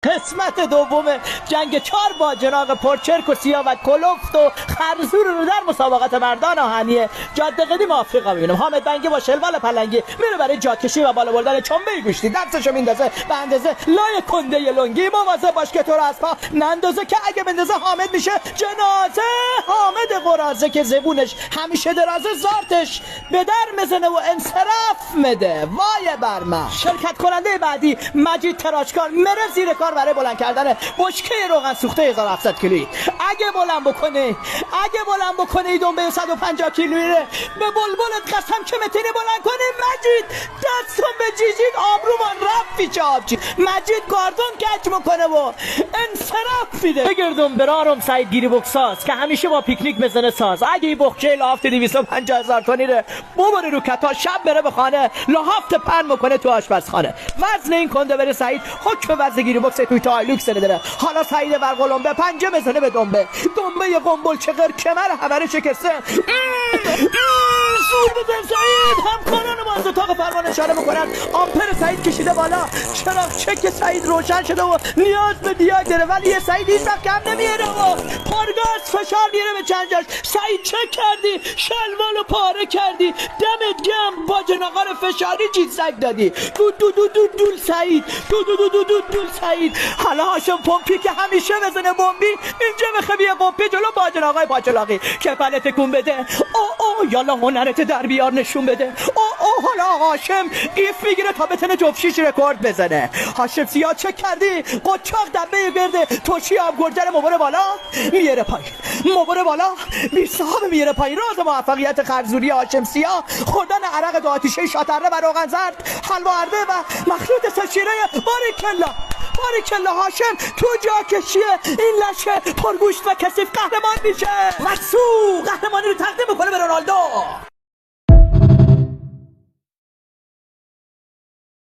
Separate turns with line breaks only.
قسمت دوم جنگ 4 با جناق پرچرک و سیاه و کلفت و خرزور رو در مسابقات مردان آهنی جاده قدیم آفریقا میبینیم. حامد بنگی با شلوار پلنگی میره برای جاکشی و بالا بردن چنبه گوشتی، دستشو میندازه به اندازه لای کنده لنگی. مواظب باش که تو رو از پا نندازه که اگه بندازه حامد میشه جنازه. حامد قرازه که زبونش همیشه درازه، زارتش به در میزنه و انصراف میده. وای بر من. شرکت کننده بعدی مجید تراشکار میره زیر کار برای بلند کردن بشکه روغن سوخته 1700 کیلویی. اگه بلند بکنه ای دنبه 150 کیلویی به بلبلت قسم که میتونی بلند کنی. مجید دستم به جیجید آبرومان رفت پیچه آبجی. مجید گاردون کج میکنه و انصراف میده. بگردم برارم سعید گیری بکساز که همیشه با پیکنیک بزنه ساز. اگه این بخچه لحافت 250,000 تونی ره ببره رو کتا، شب بره به خانه لحافت پن میکنه تو آشپزخانه. وزن این کنده بره سعید حکم وزن گیری بکس توی تایلوکس داره. حالا سعید ورقلم به پنجه بزنه به دنبه قنبل چغر کمر همه شکسته. زور بزن سعید. همکاران ما از اتاق فرمان اشاره میکنن آمپر سعید کشیده بالا، چراغ چک سعید روشن شده و نیاز به دیاگ داره، ولی یه سعید هیچ وقت کم نمیاره و پرگاز فشار میاره به چند جاش. سعید چک کردی، شلوارو پاره کردی، دمت گرم با جناقار فشاری چیز سگ دادی. دول سعید، دول سعید. حالا هاشم پمپی که همیشه بزنه بمبی اینجا بخبی قپی جلو با جناقای پاچلاقی که پله تکون بده. او یالا هنرت در بیار نشون بده. او حالا هاشم ایف میگیره تا بتونه جفشیش رکورد بزنه. هاشم سیاه چک کردی، قچاق دبه گرده توشی آب گرجر مبره بالا میاره بالا بی صاحب میاره پایین. راز موفقیت خرزوری هاشم سیاه خوردن عرق دو آتیشه شاتره و روغن زرد، حلوا ارده و مخلوط سشیره. باریکلا هاشم تو جا کشیه این لشه پرگوشت و کثیف قهرمان میشه. مسو قهرمانی رو تقدیم میکنه به رونالدو.